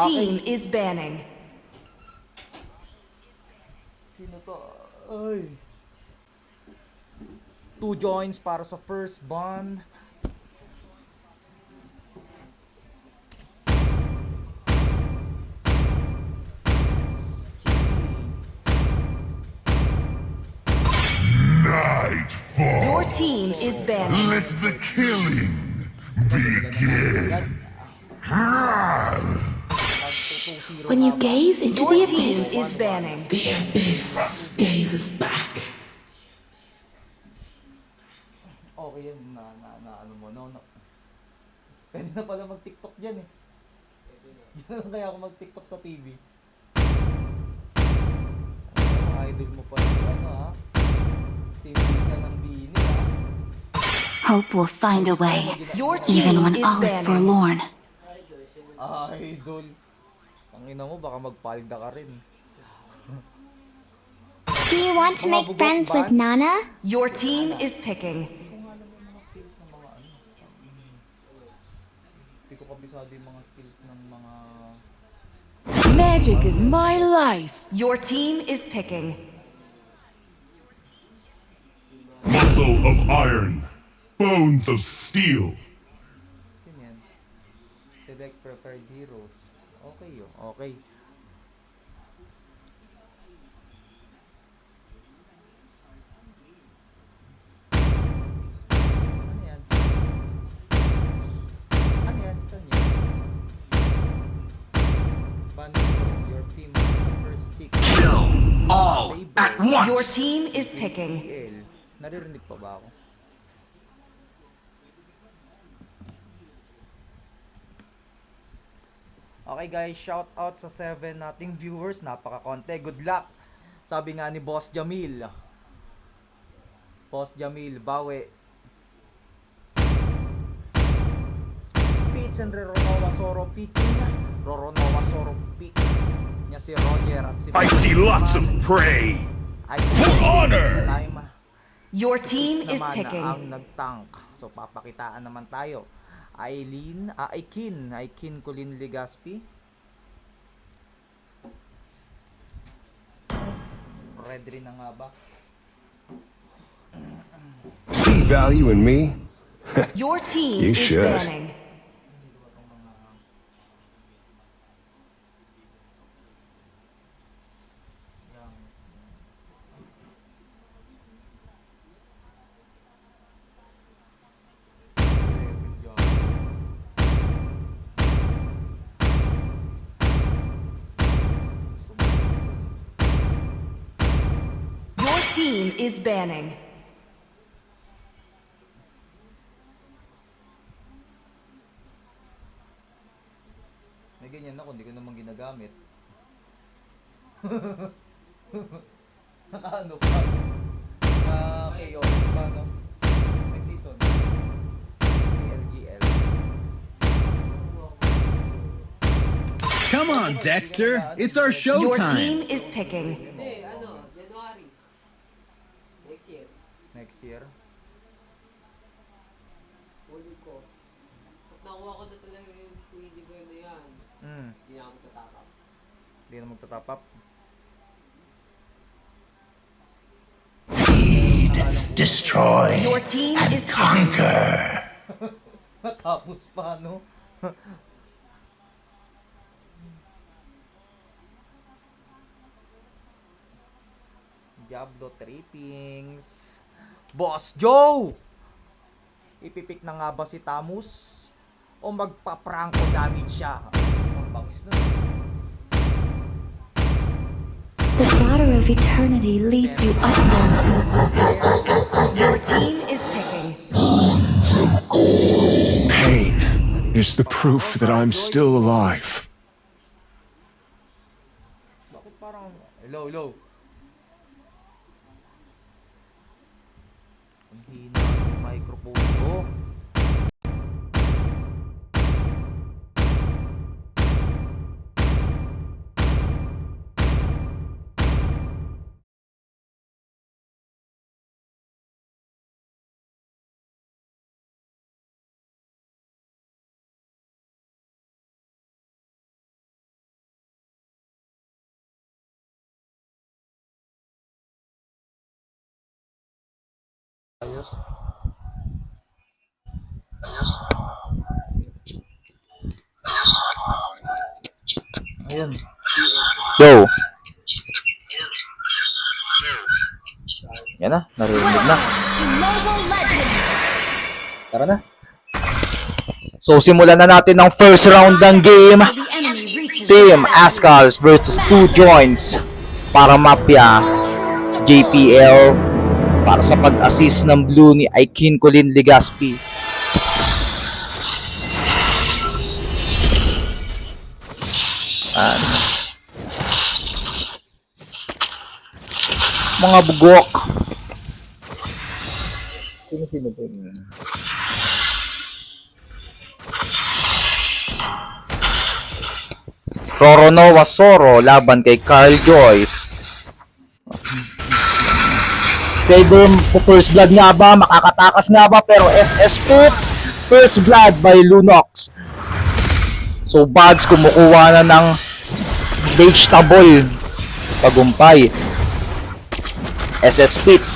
team is banning. Sino to? Ay. 2 joins para sa first ban. Your team is banning. Let the killing begin. When you gaze into Your the team abyss, is banning. the abyss gazes back. Okay yan ano mo no. Pwede na pala mag-TikTok diyan eh. Diyan na kaya ako mag-TikTok sa TV. Idol mo pa si ano ha. Si Vita ng Bini ha. Hope will find a way, Your even team when is all is banning. forlorn. Idol. Ang ina mo baka magpalda ka rin. Do you want to make friends with Nana? Your team is picking. Hindi ko kabisado yung mga skills ng mga... Magic is my life. Your team is picking. Muscle of iron, bones of steel. Yun yan. Select preferred heroes. Okay yun. Okay. Ano yan? Ano yan? Saan yan? Bandito, your team is the first pick. Kill all at Your once. team is picking. PL. Naririnig pa ba ako? Okay guys, shout out sa 7 nating viewers. Napaka-konti. Good luck. Sabi nga ni Boss Jamil. Boss Jamil, bawi. Peach and Roronoa Soro picking. Roronoa Soro pick niya si Roger at si I see lots of prey. For honor! Time. Your team is Naman picking. ang nagtank. So papakitaan naman tayo. Aikin Colin Legaspi. Red rin na nga ba? See value in me? Your team You is should. banning. Your team is banning. May ganyan ako, hindi ko naman ginagamit. Nakaano pa? KO pa, no? Next season. LGL. Come on, Dexter. It's our Your showtime. team is picking. Hindi, January. Next year. Next year. Ulit ko. Pag nakuha ko na talaga yung 20 buwan na yan, hindi na ako magtatapap. Hindi na magtatap up. Destroy Your team is picking. conquer. Natapos pa, no? Diablo Trippings. Boss Joe! Ipipick na nga ba si Tamus? O magpa-pranko damage siya? Ang bangis na. The daughter of eternity leads you upward. Your team is picking. Pain is the proof that I'm still alive. Bakit parang... Hello, hello. Ang hina ng microphone ko. Ayun. Yo. Yan na, narinig na. Tara na. So, simulan na natin ang first round ng game. The enemy reaches Team Ascals versus 2 Joints para mapya JPL para sa pag-assist ng blue ni Aikin Colin Legaspi. Mga bugok. Sino ba yun? Roronoa Soro laban kay Carl Joyce. Saber po first blood nga ba? Makakatakas nga ba? Pero SS Spitz first blood by Lunox. So Buds kumukuha na ng vegetable tagumpay. SS Spitz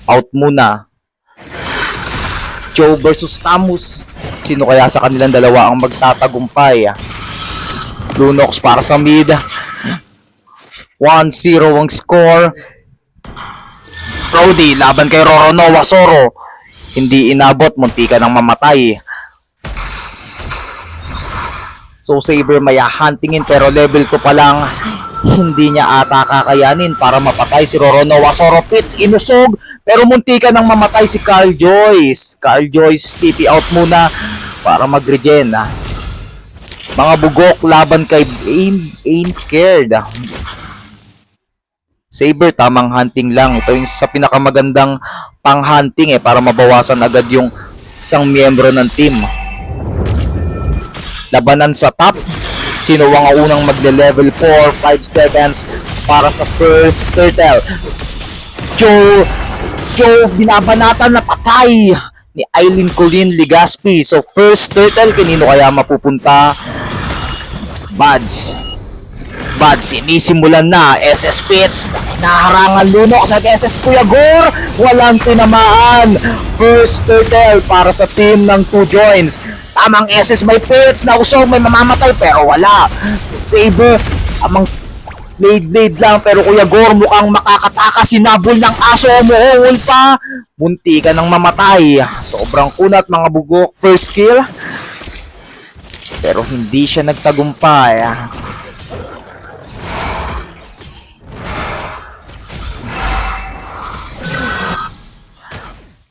out muna. Joe versus Tamus. Sino kaya sa kanilang dalawa ang magtatagumpay? Lunox para sa mid. 1-0 ang score. Brody laban kay Roronoa Soro. Hindi inabot, muntika ng mamatay. So Saber maya huntingin pero level 2 pa lang. Hindi niya ata kakayanin para mapatay si Roronoa Soro. Pits inusog pero muntika ng mamatay si Carl Joyce. Carl Joyce TP out muna para mag-regen. Mga bugok laban kay Aim Scared. Saber, tamang hunting lang. Ito yung sa pinakamagandang pang-hunting para mabawasan agad yung isang miyembro ng team. Labanan sa top. Sino ang unang magle-level 4, 5 seconds para sa first turtle. Joe, binabanatan na patay ni Aileen Colin Legaspi. So first turtle, kanino kaya mapupunta? Buds, sinisimulan na. SS Spitz, naharangan Lunox sa SS Kuya Gore. Walang tinamaan. First turtle para sa team ng 2 Joints. Tamang SS may Pits, nausog, may mamamatay, pero wala. Saber, amang blade lang, pero Kuya Gore mukhang makakataka. Sinabol ng aso, umuungol pa. Munti ka ng mamatay. Sobrang kunat mga bugok. First kill. Pero hindi siya nagtagumpay.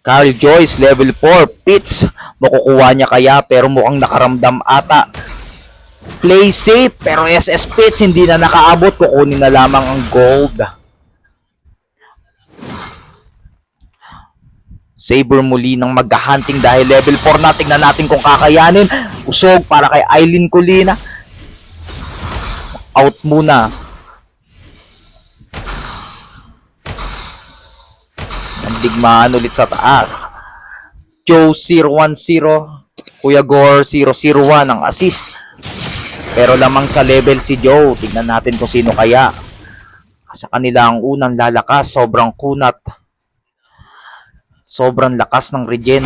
Carl Joyce level 4. Pits. Makukuha niya kaya pero mukhang nakaramdam ata. Play safe pero SS Pits hindi na nakaabot. Kukunin na lamang ang gold. Saber muli ng mag-hunting dahil level 4 na. Tingnan natin kung kakayanin. Usog para kay Aileen Colina. Out muna. Digmaan ulit sa taas. Joe 0-1-0. Kuya Gore 0-0-1 ang assist. Pero lamang sa level si Joe. Tignan natin kung sino kaya. Sa kanila ang unang lalakas. Sobrang kunat. Sobrang lakas ng regen.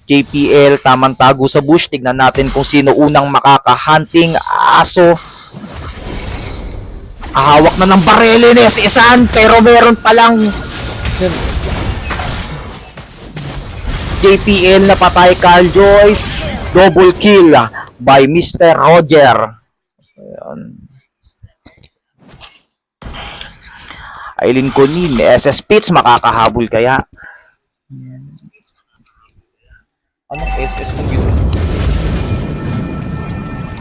JPL tamang tago sa bush. Tignan natin kung sino unang makaka-hunting. Aso. Hawak na ng barili ni Isan pero meron palang JPL na patay. Carl Joyce. Double kill by Mr. Roger. Ayan. Aileen Colin, SS Pits makakahabol kaya? Anong SS mo yun?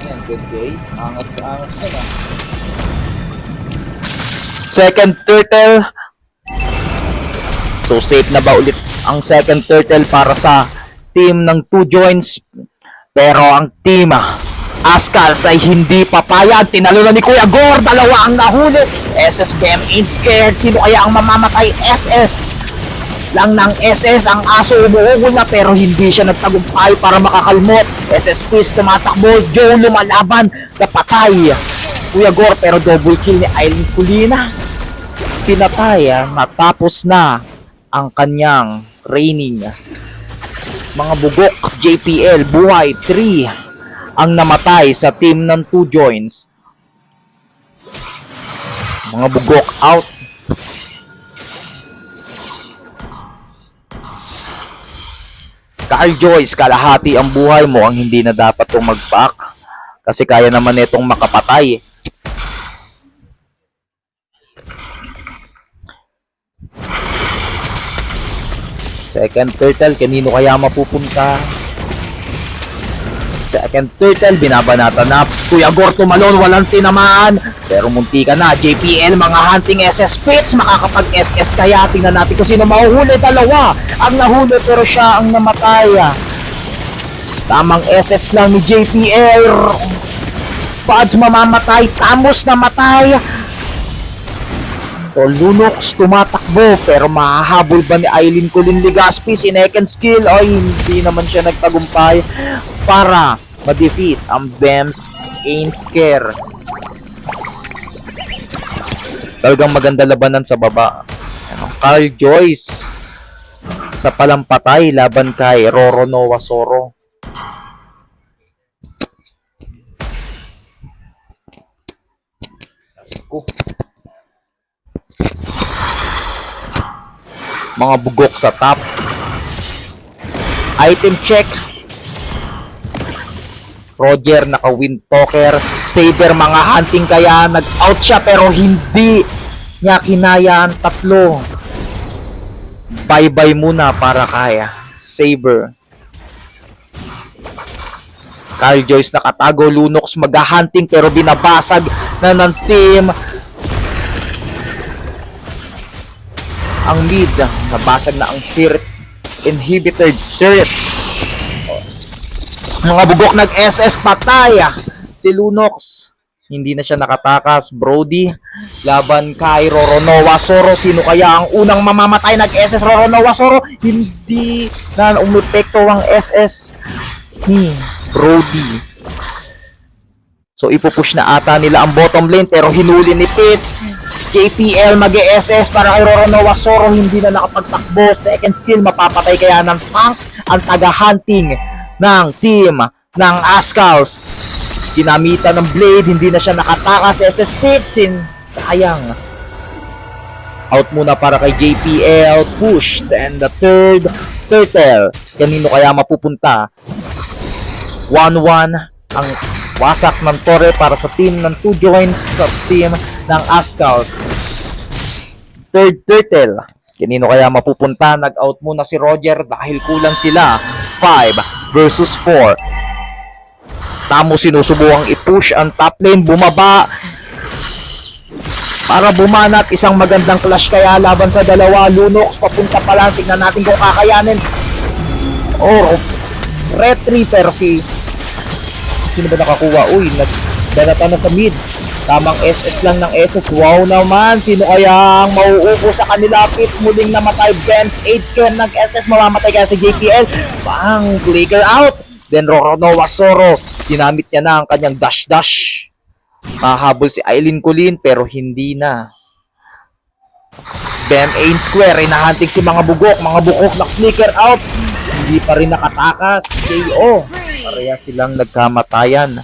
Ayan, good day. Angas ka na. Second turtle. So safe na ba ulit ang second turtle para sa team ng 2 Joints? Pero ang team Ascals ay hindi papayag. Tinalo na ni Kuya Gore. Dalawa ang nahuli. SS Bem ain't scared. Sino kaya ang mamamatay? SS lang ng SS. Ang aso umuungol na pero hindi siya nagtagumpay para makakalmot. SS Quiz tumatakbo. Joe lumalaban. Napatay Kuya Gore pero double kill ni Aileen Colina. pinatay natapos na ang kanyang training. Mga bugok JPL buhay 3 ang namatay sa team ng 2 joints. Mga bugok out. Carl Joyce, kalahati ang buhay mo ang hindi na dapat itong mag-pack. Kasi kaya naman itong makapatay. Second turtle, kanino kaya mapupunta? Second turtle, binabanata na. Kuya Gor tumalon, walang tinamaan. Pero munti ka na. JPL, mga hunting SS pits. Makakapag-SS kaya. Tingnan natin kung sino mahuhuli. Dalawa ang nahuli pero siya ang namatay. Tamang SS lang ni JPL. Pods mamamatay. Tamos namatay. So, Lunox tumatakbo pero mahahabol ba ni Aileen Colin Legaspi? Sinecond skill ay hindi naman siya nagtagumpay para ma-defeat ang Bems Ainscare. Talagang maganda labanan sa baba. Carl Joyce sa palampatay laban kay Roro Nowasoro. Mga bugok sa top. Item check. Roger naka-wind talker. Saber mga hunting kaya nag-out siya pero hindi niya kinaya ang tatlo. Bye-bye muna para kaya Saber. Carl Joyce nakatago. Lunox mag-hunting pero binabasag na ng team. Ang lead, nabasag na ang inhibitor turret. Mga bugok nag-SS patay. Si Lunox, hindi na siya nakatakas. Brody, laban kay Roro Nowasoro. Sino kaya ang unang mamamatay? Nag-SS Roro Nowasoro. Hindi na umepekto ang SS ni Brody. So ipupush na ata nila ang bottom lane pero hinuli ni Pitts. JPL mag-SS para kay Roro Nowasoro, hindi na nakapagtakbo. Second skill, mapapatay kaya ng tank ang taga-hunting ng team ng Ascals. Ginamitan ng blade, hindi na siya nakatakas. SS Pitsin, sayang. Out muna para kay JPL, pushed. And the third turtle, kanino kaya mapupunta? 1-1 ang wasak ng torre para sa team ng 2 joints sa team ng Ascals. Third turtle, kanino kaya mapupunta? Nag-out muna si Roger dahil kulang sila. 5 versus 4. Tamo sinusubuang i-push ang top lane. Bumaba para bumanat. Isang magandang clash kaya laban sa dalawa. Lunox papunta pa lang. Tingnan natin kung kakayanin. Oh, Retriever si sino ba nakakuha? Uy, nagdanata na sa mid. Tamang SS lang ng SS. Wow naman. Sino kaya ang mauupo sa kanila? Pits muling namatay. Bems, 8 scan nag-SS. Mamamatay kaya si JPL. Bang! Flicker out. Then Roro Nowasoro. Ginamit niya na ang kanyang dash-dash. Mahabol si Aileen Colin pero hindi na. Bem Ain Square. Inahantig si mga bugok. Mga bugok na flicker out. Hindi pa rin nakatakas. KO. Pareha silang nagkamatayan.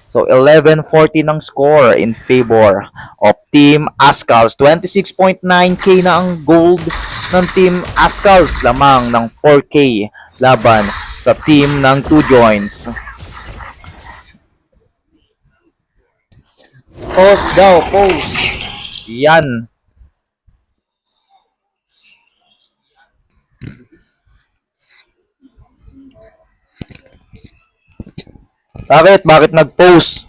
So 11-40 ng score in favor of Team Ascals. 26.9k na ang gold ng Team Ascals. Lamang ng 4k laban sa team ng 2 joints. Post daw, post. Yan. Bakit? Bakit nag-post?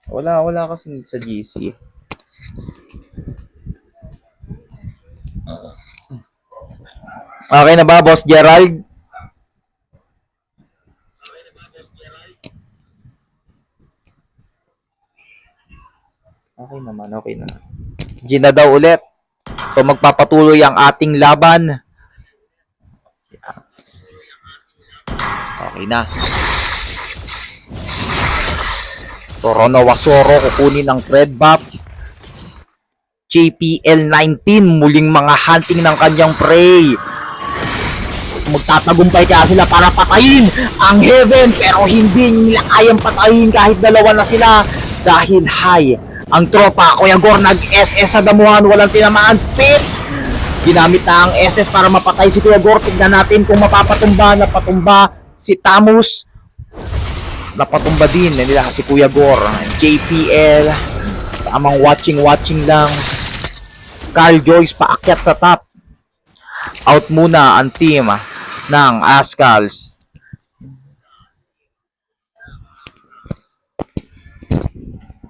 Wala kasi sa GC. Okay na ba, Boss Gerald? Okay naman, okay na. Gina daw ulit. So magpapatuloy ang ating laban. Okay na. Torono Wasoro kukunin ng red buff. JPL 19 muling mga hunting ng kanyang prey. Magtatagumpay kaya sila para patayin ang Heaven, pero hindi nila kayang patayin kahit dalawa na sila dahil high ang tropa. Kuya Gor nag-SS sa damuhan, walang tinamaan. Pitch! Ginamit na ang SS para mapatay si Kuya Gor. Tignan natin kung mapapatumba. Napatumba si Tamus. Napatumba din nila si Kuya Gor. JPL tamang watching lang. Carl Joyce paakyat sa top. Out muna ang team ng Ascals.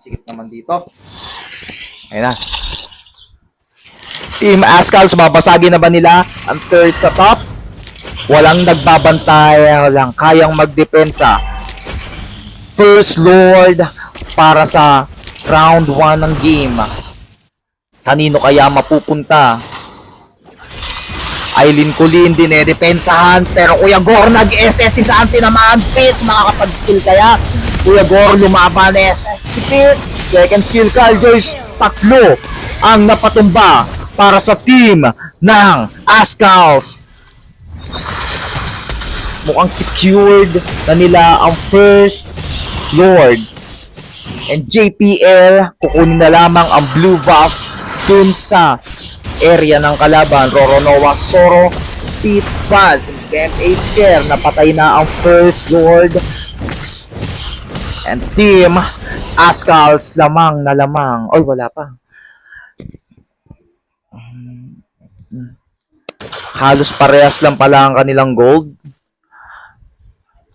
Sikip naman dito. Ayun na. Team Ascals, babasagin na ba nila ang third sa top? Walang nagbabantay, walang kayang magdepensa. First Lord para sa round 1 ng game. Kanino kaya mapupunta? Aileen Colin dinedepensahan, pero Kuya Gor nag-SS si Santi naman. Pitch, makakapag-skill kaya? Kuya Gor lumaban, SS si Pitch. Second skill, Carl Joyce. Tatlo ang napatumba para sa team ng Ascals. Mukhang secured na nila ang first Lord. And JPL, kukunin na lamang ang blue buff dun sa area ng kalaban. Roronoa Soro, Pitch Buzz, Camp H Care, napatay na ang first Lord. And team Ascals, lamang na lamang. Oy, wala pa. Halos parehas lang pala ang kanilang gold.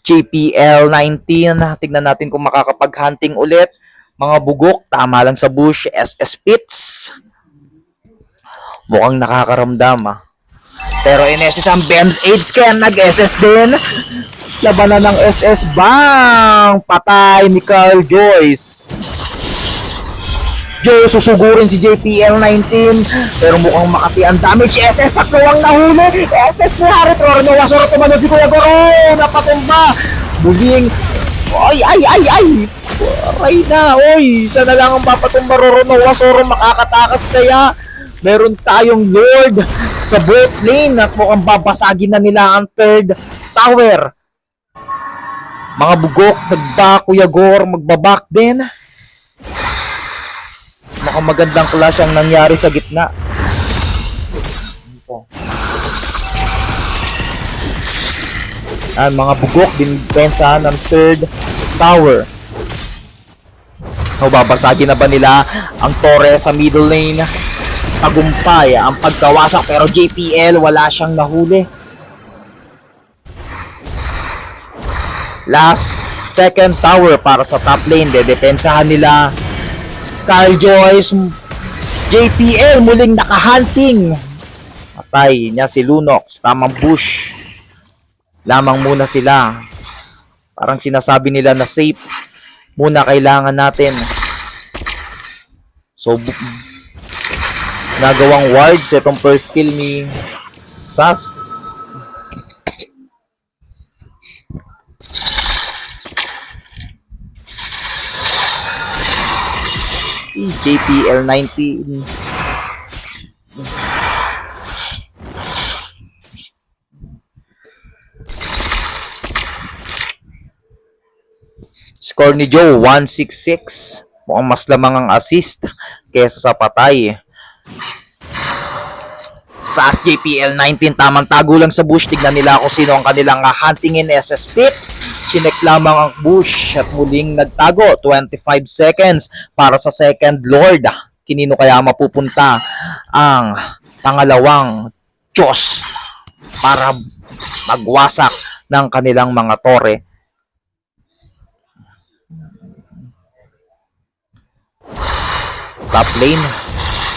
JPL 19, tignan natin kung makakapag-hunting ulit. Mga bugok, tama lang sa bush. SS Pits, mukhang nakakaramdam Pero in-SS ang Bems AIDS kaya nag-SS din. Labanan ng SS bang! Patay ni Carl Joyce. Joe susugurin si JPL 19, pero mukhang makati ang damage. SS tatlo ang nahuli. SS ni Harit Rorno Wasoro, tumanod si Kuya Goro, napatumba. Muling ay aray na, oy, isa na lang ang papatumba. Rorno Wasoro, makakatakas kaya? Meron tayong Lord sa bot lane at mukhang babasagin na nila ang third tower. Mga bugok, nagba Kuya Gor, magbabak din. Mukhang magandang clash ang nangyari sa gitna. Mga bugok, dinpensahan ng third tower. Babasagin na ba nila ang Torre sa middle lane? Tagumpay ang pagkawasak, pero JPL wala siyang nahuli. Last second tower para sa top lane, dedepensahan nila. Carl Joyce, JPL muling nakahunting. Patay niya si Lunox, tamang bush. Lamang muna sila. Parang sinasabi nila na safe muna kailangan natin. So nagawang wards itong first kill ni Sas. JPL 19. Score ni Joe 166. Mukhang mas lamang ang assist kaysa sa patay. Sas JPL 19, tamang tago lang sa bush. Tignan nila kung sino ang kanilang hunting in SS Pits. Chinek lamang ang bush at muling nagtago. 25 seconds para sa second Lord. Kinino kaya mapupunta ang pangalawang Diyos para magwasak ng kanilang mga tore? Top lane,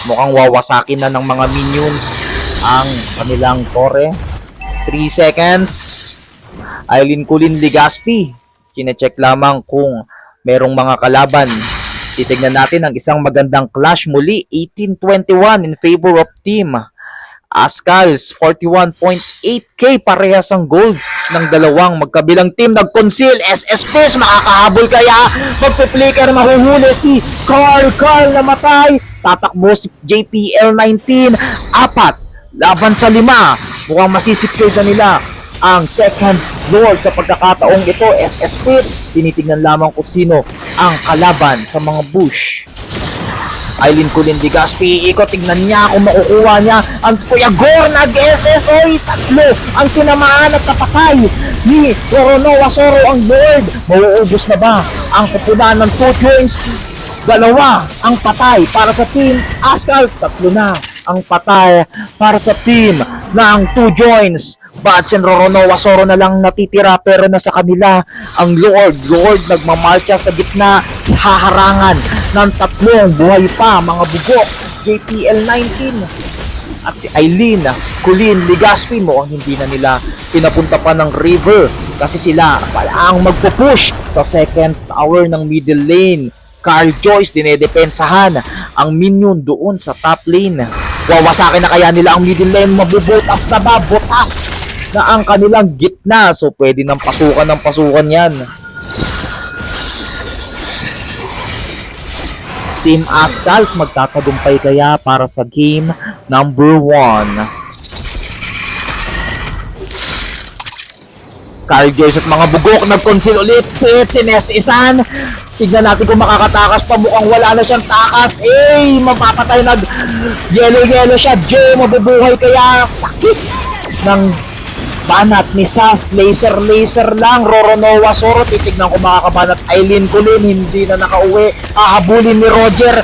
mukhang wawasakin na ng mga minions ang kanilang tore. 3 seconds. Aileen Colin Ligaspi, chinecheck lamang kung merong mga kalaban Titignan natin ang isang magandang clash muli. 18-21 in favor of team Ascals. 41.8k parehas ang gold ng dalawang magkabilang team. Nag-conceal. SSPs makakahabol kaya. Magpe-flicker, mahuhuli si Carl namatay. Tatakbo si JPL 19. 4 laban sa 5. Mukhang masisecure na nila ang second lord sa pagkakataong ito. SSPs, tinitingnan lamang kung sino ang kalaban sa mga bush. Aileen Kulin Ligaspi, ikot, tignan niya kung makukuha niya ang Kuya Gore. Nag-SSOy, 3 ang tinamaan at napatay ni Roronoa Soro ang Lord. Mauubos na ba ang kupunan ng 2 joints? 2 ang patay para sa team Ascals, 3 na ang patay para sa team ng 2 joints. Bats and Roronoa Soro na lang natitira, pero nasa kanila ang Lord. Nagmamarcha sa gitna, haharangan ng 3 buhay pa mga bugok. JPL 19 at si Aileen Kulin Ligaspi, mukhang hindi na nila pinapunta pa ng river kasi sila pala ang magpupush sa second tower ng middle lane. Carl Joyce, dinedepensahan ang minion doon sa top lane. Wawasakin na kaya nila ang middle lane? Mabubutas na ba? Butas na ang kanilang gitna. So, pwede ng pasukan yan. Team Ascals magtatagumpay kaya para sa game number 1. Carl Joyce at mga bugok nag-conceal ulit. Pits, sinesisan. Tignan natin kung makakatakas pa. Mukhang wala na siyang takas. Mapapatay. Yellow siya. Joe, mabubuhay kaya. Sakit ng banat ni Sask. Laser lang. Roronoa Soro, titignan kung makakabanat. Aileen Kulin, hindi na nakauwi. Hahabulin ni Roger.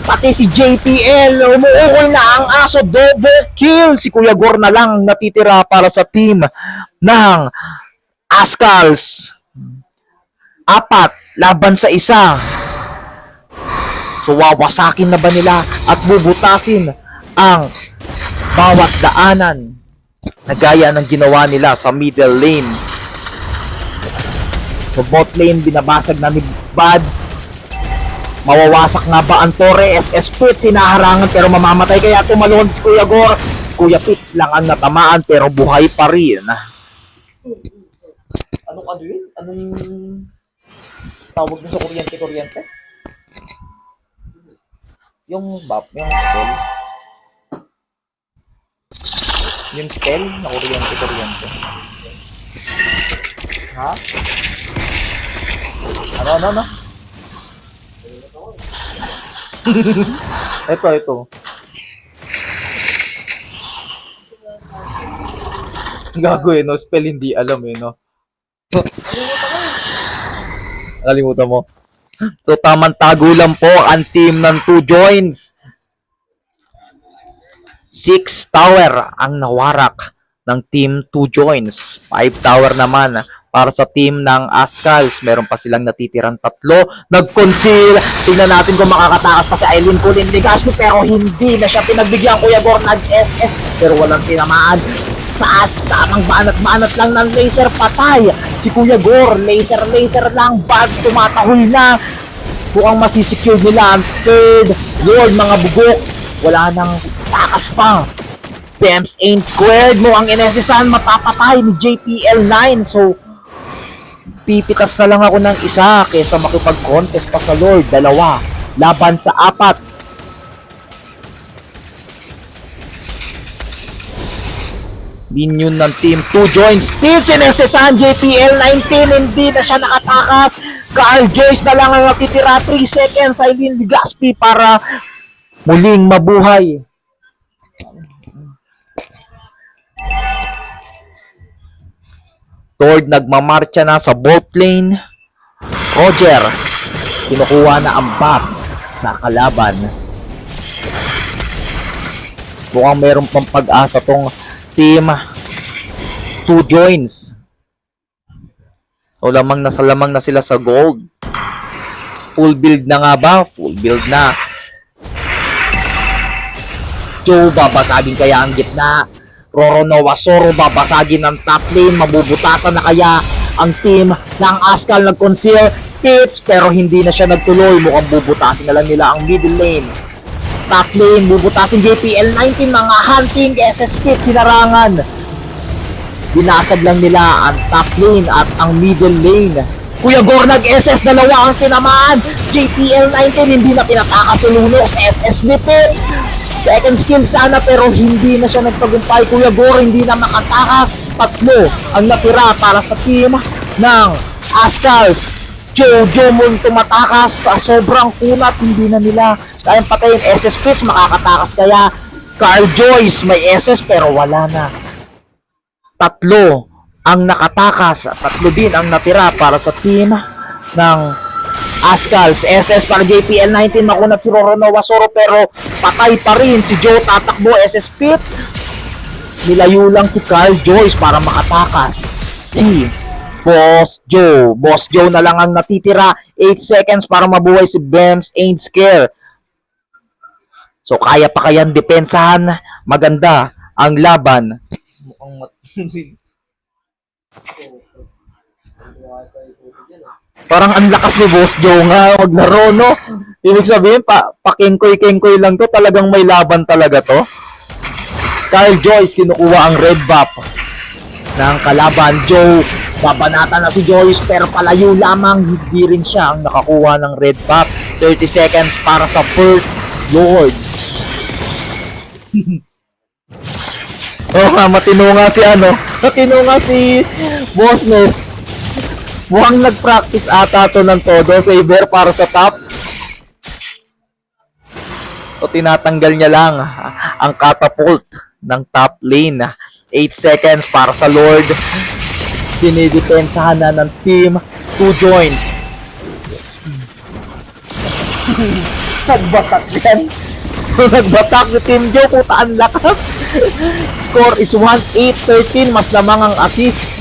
Pati si JPL, umuukol na ang aso. Double kill. Si Kuya Gore na lang natitira para sa team ng Ascals. 4 laban sa 1. So wawasakin na ba nila at bubutasin ang bawat daanan na gaya ng ginawa nila sa middle lane? So bot lane, binabasag na ni Buds. Mawawasak nga ba ang torre? SS Pits sinaharangan pero mamamatay kaya tumalon si Kuya Gore. Si Kuya Pits lang ang natamaan pero buhay pa rin. Anong yun? Anong tawag mo sa kuryente? Yung spell? Yung spell na kuryente. Ha? Ano? Ito. Gago no? Spell hindi alam no? Nakalimutan mo. So tamang tago lang po ang team ng 2 joints. 6 tower ang nawarak ng team 2 joints. 5 tower naman para sa team ng Ascals. Meron pa silang natitirang 3. Nag-conceal. Tingnan natin kung makakatakas pa si Aileen Kulin Ligaspi, pero hindi na siya pinagbigyan. Kuya Gore nag-SS pero walang tinamaan. Saas, tamang banat lang ng laser, patay si Kuya Gore. Laser lang. Buds tumatahol na. Mukhang masisecure nila ang third lord mga bugok. Wala nang takas pa. Pemps ain't squared mo ang inesesan, mapapatay ni JPL 9. So pipitas na lang ako ng 1 kaysa makipag-contest pa sa Lord. 2 laban sa 4. Minion ng team 2 joins. Speed sinesesan. JPL 19, hindi na siya nakatakas. Carl Joyce na lang ang natitira. 3 seconds. Aileen Ligaspi para muling mabuhay. Tord nagmamarcha na sa bot lane. Roger, kinukuha na ang buff sa kalaban. Mukhang meron pang pag-asa tong team 2 joins. O lamang na sila sa gold. Full build na nga ba? Full build na. Joe, babasagin kaya ang gitna. Roronoa Soro, babasagin ng top lane. Mabubutasan na kaya ang team ng Ascal nag-conceal Pitts pero hindi na siya nagtuloy. Mukhang bubutasin na lang nila ang middle lane. Top lane, bubutasin JPL19, mga hunting, SS Pitts, sinarangan. Binasag lang nila ang top lane at ang middle lane. Kuya Gor nag-SS, dalawa ang tinamaan. JPL19 hindi na pinatakas si Lunox. SSB Pitts, second skill sana pero hindi na siya nagtagumpay. Kuya Gor hindi na makatakas. Tatlo ang natira para sa team ng Ascals. Jojo Moon tumatakas sa sobrang kunat. Hindi na nila kayang patayin. SS Pitts makakatakas kaya. Carl Joyce may SS pero wala na. Tatlo ang nakatakas, tatlo din ang natira para sa team ng Ascals. SS para JPL19, makunat si Rorono Wasoro pero patay pa rin si Joe, tatakbo. SS Pitts, nilayo lang si Carl Joyce para makatakas si Boss Joe. Boss Joe na lang ang natitira, 8 seconds para mabuhay si Bems, ain't scare. So kaya pa kayang depensahan, maganda ang laban. Parang ang lakas ni Boss Joe nga maglaro, no? Ibig sabihin, pakengkoy-kengkoy lang to. Talagang may laban talaga to. Kyle Joyce kinukuha ang red buff ng kalaban. Joe, babanata na si Joyce pero palayo lamang. Hindi rin siya ang nakakuha ng red buff. 30 seconds para sa First Lord. Oh, matino nga si matino nga si Bossness. Mukhang nag-practice ata to ng todo. Saber para sa top. O tinatanggal niya lang ang catapult ng top lane. 8 seconds para sa Lord. Dinidepensahan na ng team 2 joins. Nagbatak yan. So nagbatak si Team Joe. Puta ang lakas. Score is 1-8-13. Mas lamang ang assist.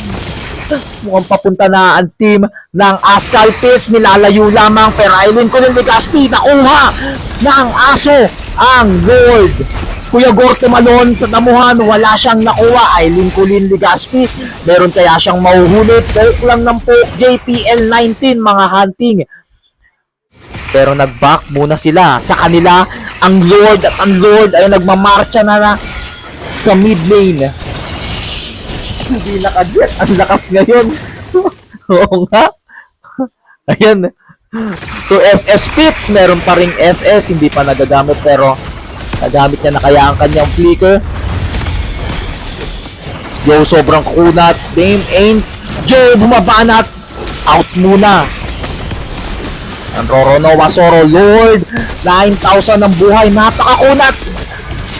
Mukhang papunta na ang team ng Ascal Pitts. Nilalayo lamang pero Aileen Colin Legaspi nakuha ng aso ang Lord. Kuya Gor tumalon sa damuhan, wala siyang nakuha. Aileen Colin Legaspi, meron kaya siyang mahuhuli. Poke lang ng poke. JPL19 mga hunting. Pero nag-back muna sila. Sa kanila ang Lord at ang Lord ay nagmamarcha na sa mid lane. Hindi nakaget. Ang lakas ngayon. Oo nga. Ayan. So SS Pitts, meron pa ring SS. Hindi pa nagagamit pero nagamit niya na kaya ang kanyang flicker. Joe sobrang kunat. Dame ain't. Joe bumaba na. Out muna. Ang Rorono Wasoro Lord. 9,000 ang buhay. Napakakunat.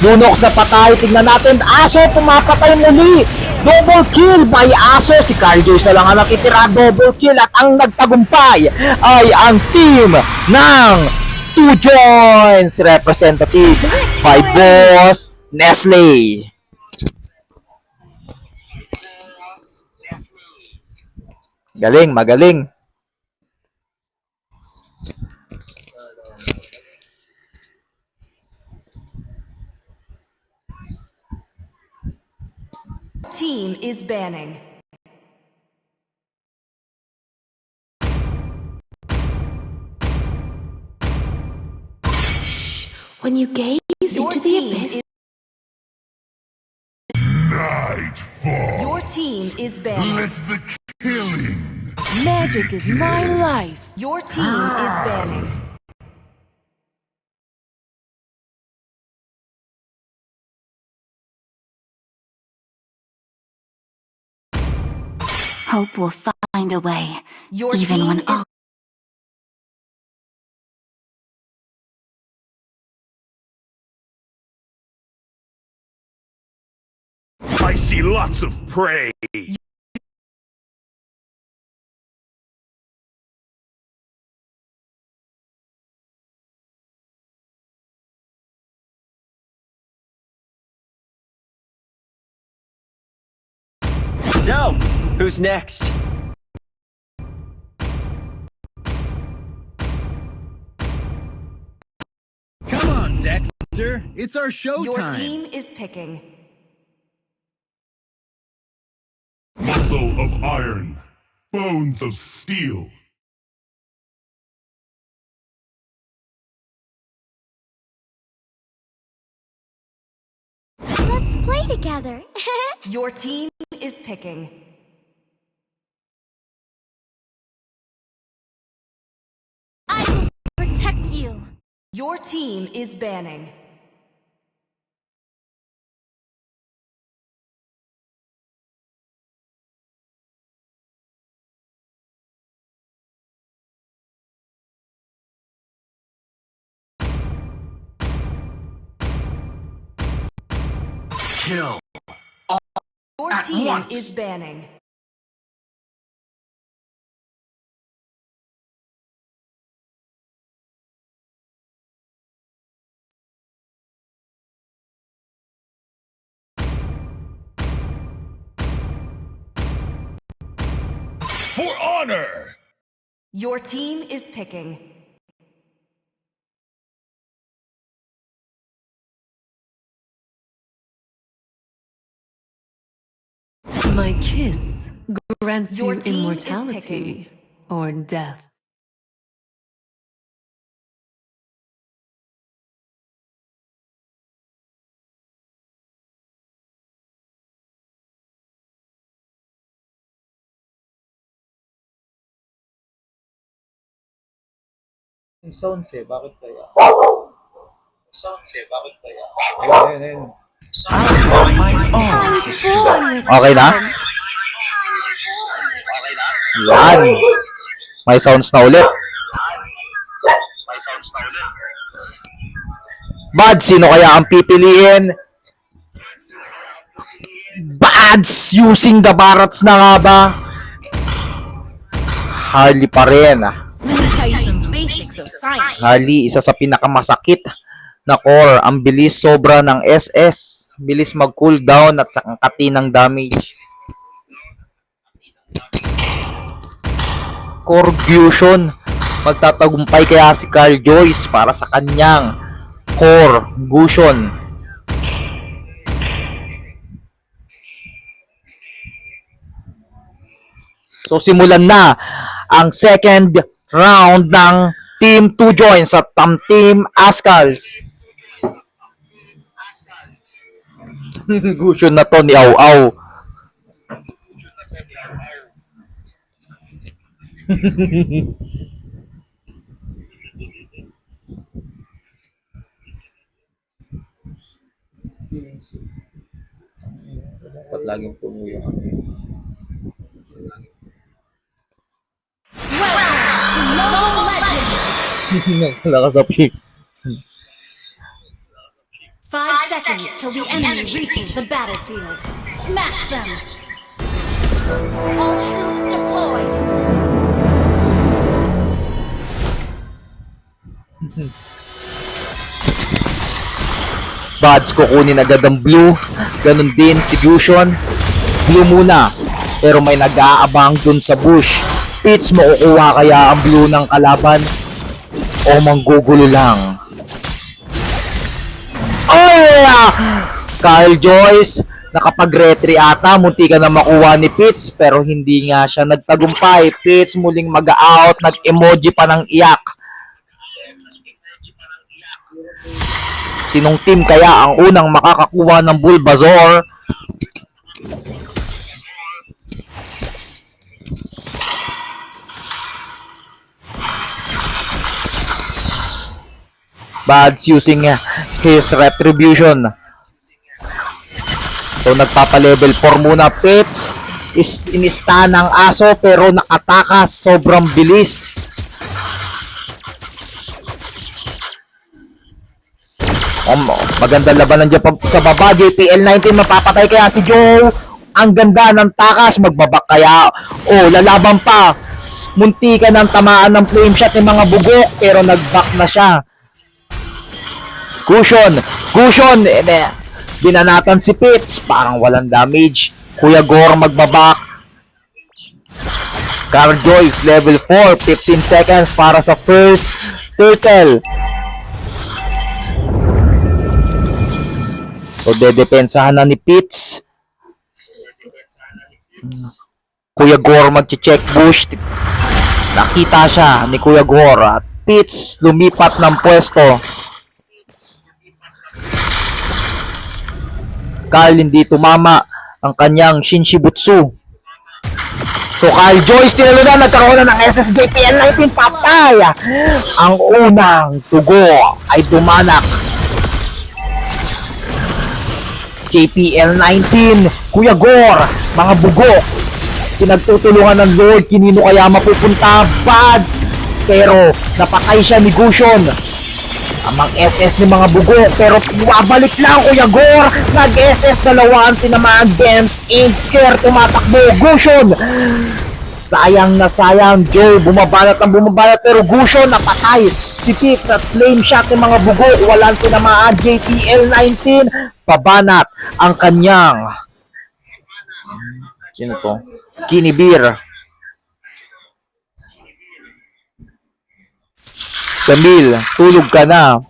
Lunox na patay. Tignan natin. Aso pumapatay muli. Double kill by Aso. Si Carl Joyce lang ang nakitira. Double kill. At ang nagtagumpay ay ang team ng 2 joins. Representative by Boss Nestle. Galing, magaling. Team is banning. When you gaze Your into the team abyss, is Nightfall. Your team is banning. Let's the killing. magic is my life. Your team is banning. Hope will find a way, Your even team when is all... I see lots of prey. So, who's next? Come on, Dexter. It's our show Your time. team is picking. Muscle of iron. Bones of steel. Let's play together. Your team is picking. I will protect you. Your team is banning. Kill. Your At team once. is banning. For honor. Your team is picking. My kiss grants Your you team is immortality or death. Sounds eh, bakit kaya? Ayun. Okay na? Yan. May sounds na ulit. Bad, sino kaya ang pipiliin? Bads using the Barats na nga ba? Harley pa rin. Harley, isa sa pinakamasakit na core. Ang bilis sobra ng SS. Bilis mag-cooldown at ang katinang damage. Core fusion. Magtatagumpay kaya si Carl Joyce para sa kanyang core fusion. So simulan na ang second round ng Team 2 Joints at Team Askal. Gusto na to ni Au-Au. Dapat laging puno yung Nakasapik. 5 seconds till the enemy reaches the battlefield. Smash them! All troops deployed! Bads kukunin agad ang blue. Ganon din si Fusion. Blue muna. Pero may nag-aabang dun sa bush. Pits, makukuha kaya ang blue ng kalaban? O manggugulo lang? Ay! Kyle Joyce, nakapag-retry ata. Munti ka na makuha ni Pits, pero hindi nga siya nagtagumpay. Pits muling mag-out. Nag-emoji pa ng iyak. Sinong team kaya ang unang makakakuha ng Bulbasaur? Bads using his retribution. So nagpapa-level 4 muna. Pets is inista ng aso pero nakatakas. Sobrang bilis. Magandang labanan dyan sa baba. JPL-19 mapapatay kaya si Joe. Ang ganda ng takas. Magbabak kaya. Oh, lalaban pa. Munti ka ng tamaan ng flame shot ng mga bugok pero nag-back na siya. Cushion. Binanatan si Pits. Parang walang damage. Kuya Gore magbabak. Carl Joyce level 4. 15 seconds para sa first turtle. So, dedepensahan na ni Pits. Kuya Gore magche-check bush. Nakita siya ni Kuya Gore. Pitts lumipat ng pwesto. Carl hindi tumama ang kanyang Shinshibutsu. So Carl Joyce tinalo na, nagkaroon na ng SSJPL-19 patay. Ang unang tugo ay dumanak. JPL-19, Kuya Gore, mga bugok. Pinagtutulungan ng Lord, kinino kaya mapupunta? Bads! Pero napatay siya ni Gushon. Amang SS ni mga bugok, pero bumabalik lang Kuya Gore. Nag-SS dalawa ang tinamaan. Bems, Ainsker, tumatakbo. Gushon! Sayang na sayang. Joe, bumabalat ang bumabalat, pero Gushon napatay. Si Pitts at flame shot ng mga bugok. Walang tinamaan. JPL-19, pabanat ang kanyang sino to? Kinibir. Camille, tulog ka na.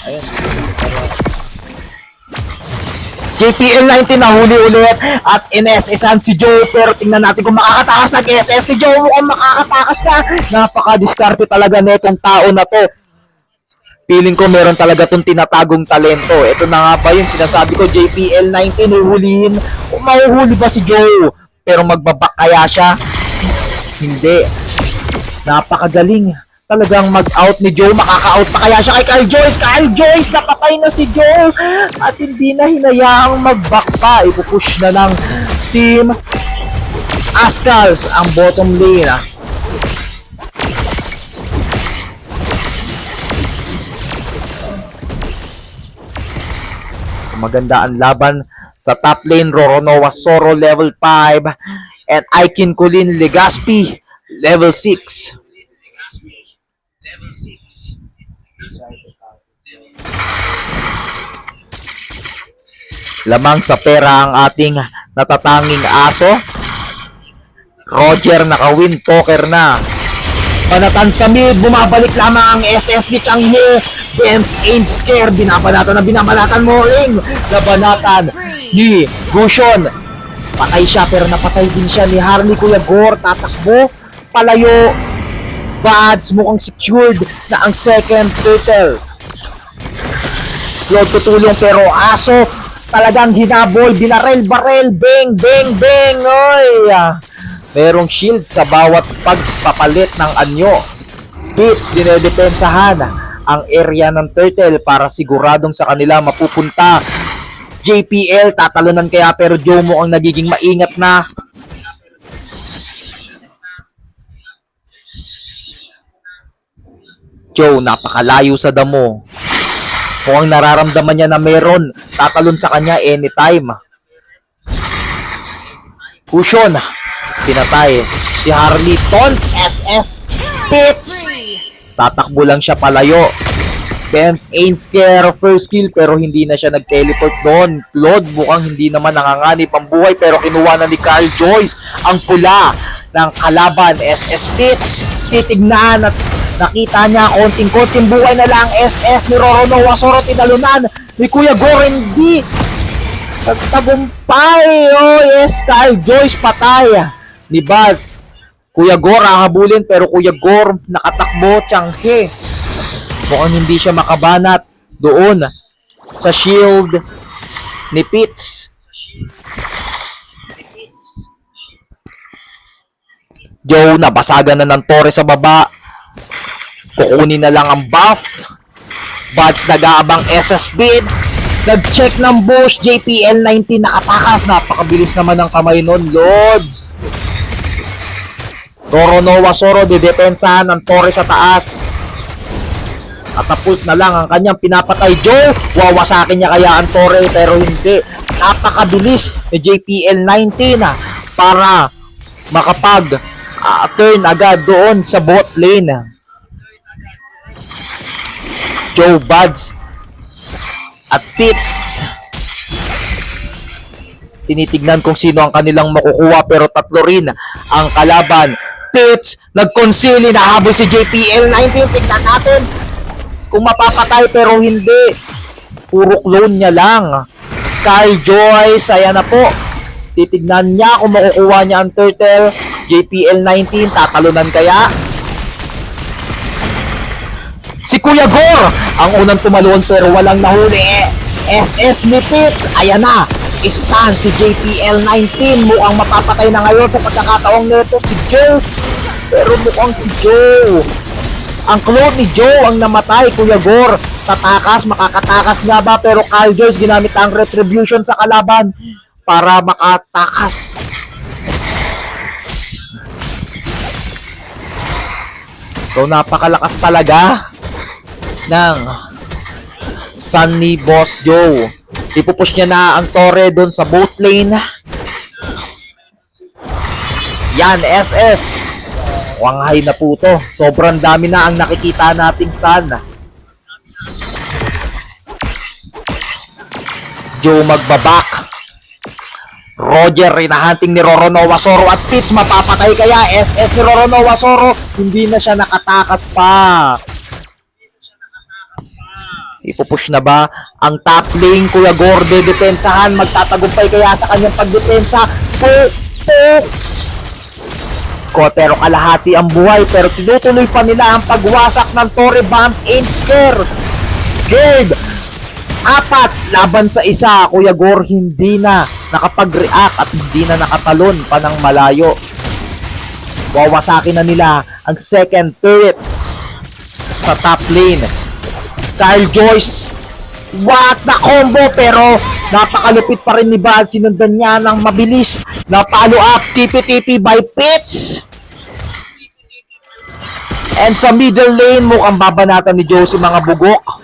Ayun. JPL-19 nahuli ulit at NSS-an si Joe, pero tingnan natin kung makakatakas nag-SS si Joe. Mukhang makakatakas ka. Napaka-diskarte talaga netong tao na to. Feeling ko meron talaga tong tinatagong talento. Ito na nga ba yung sinasabi ko, JPL-19 uhulihin. Kung mahuhuli ba si Joe? Pero magbabak kaya siya? Hindi. Napakagaling. Talagang mag-out ni Joe. Makaka-out pa kaya siya kay Kyle Joyce? Kyle Joyce, napatay na si Joe. At hindi na hinayaang mag-back pa. Ipupush na ng Team Ascals ang bottom lane. Maganda ang laban sa top lane. Roronoa Soro level 5 and Aikin Colin Legaspi level 6. Lamang sa pera ang ating natatanging aso. Roger naka-win poker na. Panatan sa mid, bumabalik lamang ang SS ni Kanghe. Bems Ainsker, binabalatan na binabalatan mo ring. Labanatan ni Gushon. Patay siya pero napatay din siya ni Harley. Kuya Gore tatakbo palayo. Bads mukhang secured na ang second turtle. Lord tutulong pero aso talagang hinabol. Binarel-barel. Bang, bang, bang. Oy! Merong shield sa bawat pagpapalit ng anyo. Pitts dinedepensahan ang area ng turtle para siguradong sa kanila mapupunta. JPL tatalunan kaya pero Joe mo ang nagiging maingat na. Joe napakalayo sa damo. Kung ang nararamdaman niya na meron tatalon sa kanya anytime. Cushion pinatay si Harley. Ton SS Pitts tatakbo lang siya palayo. Bems Ainsker first kill pero hindi na siya nag-teleport doon. Claude mukhang hindi naman nanganganib ang buhay pero kinuha na ni Carl Joyce ang pula ng kalaban. SS Pitts titignan at nakita niya konting-konting buhay na lang. SS ni Roronoa Soro tinalunan ni Kuya Gore. Hindi nagtagumpay. Oh yes, Carl Joyce patay ni Baz. Kuya Gore hahabulin pero Kuya Gore nakatakbo. Changhe mukhang hindi siya makabanat doon sa shield ni Pitts. Joe nabasagan na ng Torres sa baba. Kukunin na lang ang buff. Buds nag-aabang SS Bids. Nag-check ng bush. JPL-19 nakatakas. Napakabilis naman ng kamay nun, Lords. Roronoa Soro didepensahan ng Torres sa taas. Katapult na lang ang kanyang pinapatay. Joe, wawasakin niya kaya ang Torre pero hindi. Napakabilis ni JPL-19 para makapag turn agad doon sa bot lane. Joe, Buds at Pitts tinitignan kung sino ang kanilang makukuha pero tatlo rin ang kalaban. Pitts nag-conceal, nahabol si JPL-19. Tignan natin kung mapapatay pero hindi. Puro clone niya lang. Kyle Joyce, ayan na po. Titignan niya kung makukuha niya ang turtle. JPL 19, tatalunan kaya? Si Kuya Gore ang unang tumalon pero walang nahuli. SS ni Pitts, ayan na. Stand si JPL 19. Mukhang mapapatay na ngayon sa pagkakataong nito si Joe. Pero mukhang si Joe. Ang clone ni Joe ang namatay, Kuya Gore. Tatakas, makakatakas nga ba? Pero Kyle Joyce ginamit ang retribution sa kalaban para makatakas. So napakalakas talaga ng son ni Boss Joe. Ipupush niya na ang Torre doon sa boat lane. Yan, SS. Wanghay na po to. Sobrang dami na ang nakikita nating sun. Joe magbabak. Roger, hinahunting ni Roronoa Soro at Pitts, mapapatay kaya? SS ni Roronoa Soro, hindi na siya nakatakas pa. Ipupush na ba ang top lane? Kuya Gore, depensahan, magtatagumpay kaya sa kanyang pagdepensa? Pero kalahati ang buhay, pero tinutuloy pa nila ang pagwasak ng Torre Bombs and Scared. 4 laban sa 1. Kuya Gore hindi na nakapag-react at hindi na nakatalon pa ng malayo. Wawasakin na nila ang second turret sa top lane. Kyle Joyce, what the combo, pero napakalupit pa rin ni Bad. Sinundan niya ng mabilis na follow up. TP by Pitts. And sa middle lane, mukhang babanatan ni Joe si mga bugok.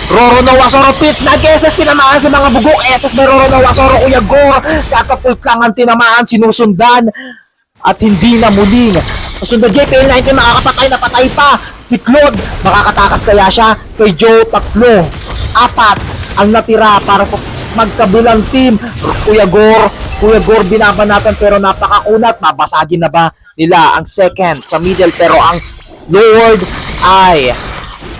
Roronoa Soro, Pitts, nag-SS, tinamaan sa mga bugok. SS may Roronoa Soro, Kuya Gore, katapult lang ang tinamaan, sinusundan at hindi na muling kasundan. JPL 19, makakapatay na patay pa. Si Claude, makakatakas kaya siya? Kay Joe, 3. 4 ang natira para sa magkabilang team. Kuya Gore binabanatan pero napakakunat. Mabasagin na ba nila ang second sa middle, pero ang Lord ay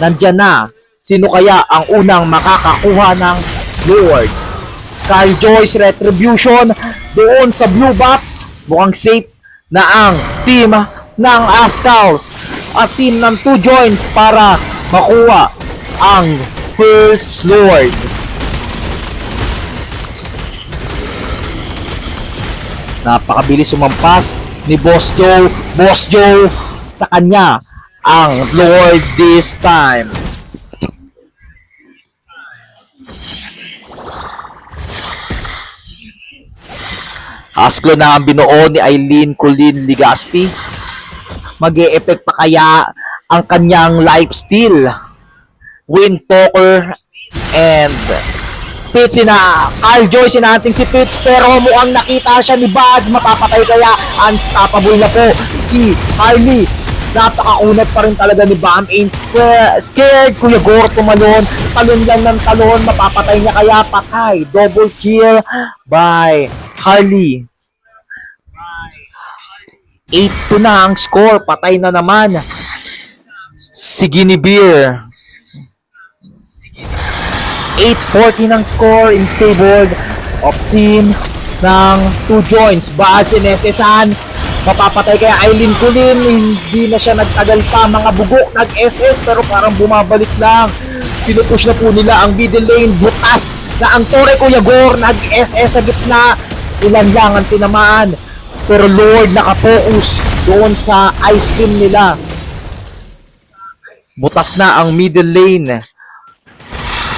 nandyan na. Sino kaya ang unang makakakuha ng Lord? Kyle Joyce, retribution doon sa blue buff. Mukhang safe na ang team ng Ascals at team ng 2 joints para makuha ang first Lord. Napakabilis sumampas ni Boss Joe. Boss Joe, sa kanya ang Lord this time. Asklo na ang binuo ni Eileen Colleen Ligaspi. Mag-e-effect pa kaya ang kanyang lifesteal? Win Talker and Pitts na Kyle Joyce, sinahanting si Pitts pero mukhang nakita siya ni Buds. Mapapatay kaya? Unstoppable na po si Harley. Napakaunat pa rin talaga ni Bam Ain. Scared. Kuya Gore tumalon. Talon lang ng talon. Mapapatay niya kaya? Patay. Double kill by Harley. 8-2 na ang score. Patay na naman si Guinevere. 8-14 ang score in favor of team ng 2 joints. Buds and SS-an. Mapapatay kaya Eileen Colleen? Hindi na siya nagtagal pa. Mga bugok nag-SS pero parang bumabalik lang. Pinupush na po nila ang middle lane. Butas na ang Torre. Kuya Gore nag-SS sa gitna. Ilan lang ang tinamaan. Pero Lord nakafocus doon sa ice cream nila. Butas na ang middle lane.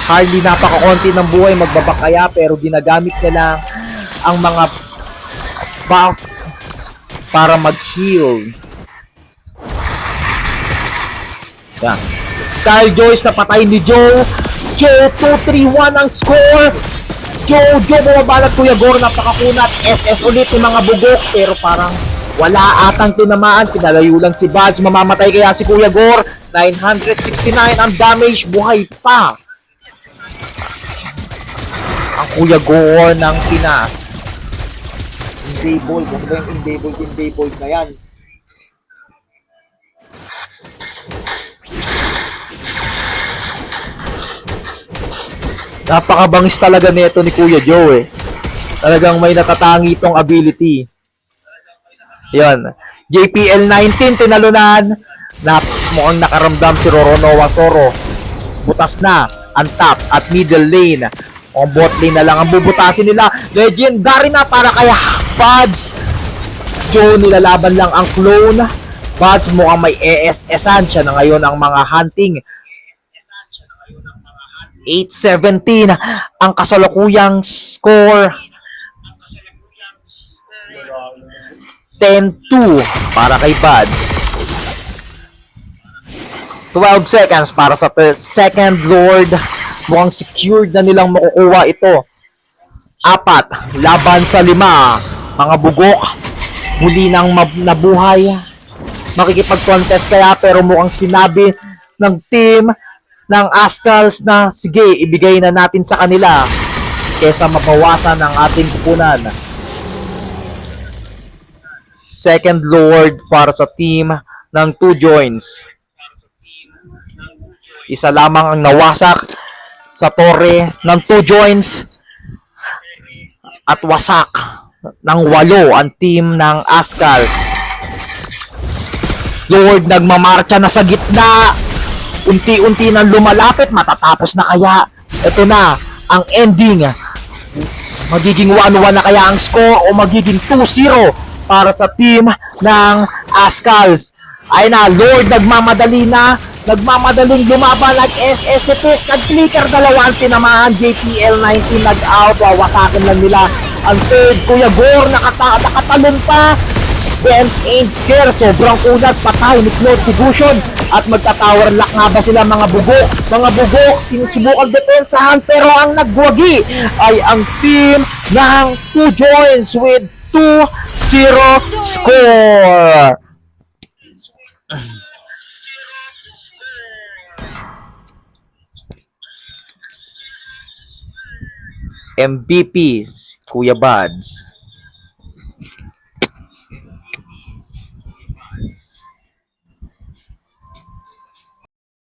Hardly napakakonti ng buhay. Magbabak kaya pero ginagamit nila ang mga buff para mag-heal. Yan. Kyle Joyce napatay ni Joe. Joe 2-3-1 ang score. Joe bumabalat. Kuya Gore napakakunat. SS ulit yung mga bugok pero parang wala atang tinamaan. Pinalayo lang si Buds. Mamamatay kaya si Kuya Gore? 969 ang damage. Buhay pa ang Kuya Gore ng Pinas. Indable, kung ba yung indable na yan? Napakabangis talaga nito ni Kuya Joe eh. Talagang may natatangi itong ability. Yun. JPL 19 tinalunan. Mukhang nakaramdam si Roronoa Soro. Butas na ang top at middle lane. Ang bot lane na lang ang bubutasin nila. Legendary na para kay Buds. Joe, nilalaban lang ang clone. Buds mukhang may ESS-an siya na ngayon ang mga hunting. 8-17 ang kasalukuyang score. 10-2 para kay Buds. 12 seconds para sa second Lord. Mukhang secured na nilang makukuha ito. 4 laban sa 5. Mga bugok muli nang nabuhay. Makikipag-contest kaya pero mukhang sinabi ng team ng Ascals na sige, ibigay na natin sa kanila kesa mabawasan ang ating kupunan. Second Lord para sa team ng 2 joins. Isa lamang ang nawasak sa torre ng 2 joins at wasak ng 8 ang team ng Ascals. Lord nagmamarcha na sa gitna. Unti-unti nang lumalapit. Matatapos na kaya? Ito na ang ending. Magiging 1-1 na kaya ang score o magiging 2-0 para sa team ng Ascals. Ay na, Lord nagmamadali na. Nagmamadaling lumaban. Nag-SSPs. Nag-flicker. Dalawa ang tinamaan. JPL 19 nag-out. Wawasakin lang nila ang third. Kuya Gore nakatalon pa. Bems ain't scared. Sobrang unat. Patay ni Claude Sigusion. At magta-tower lock nga ba sila mga bugok? Mga bugok, sinusubukan depensahan pero ang nagwagi ay ang team ng 2 joins with 2-0 score. MVP, Kuya Buds.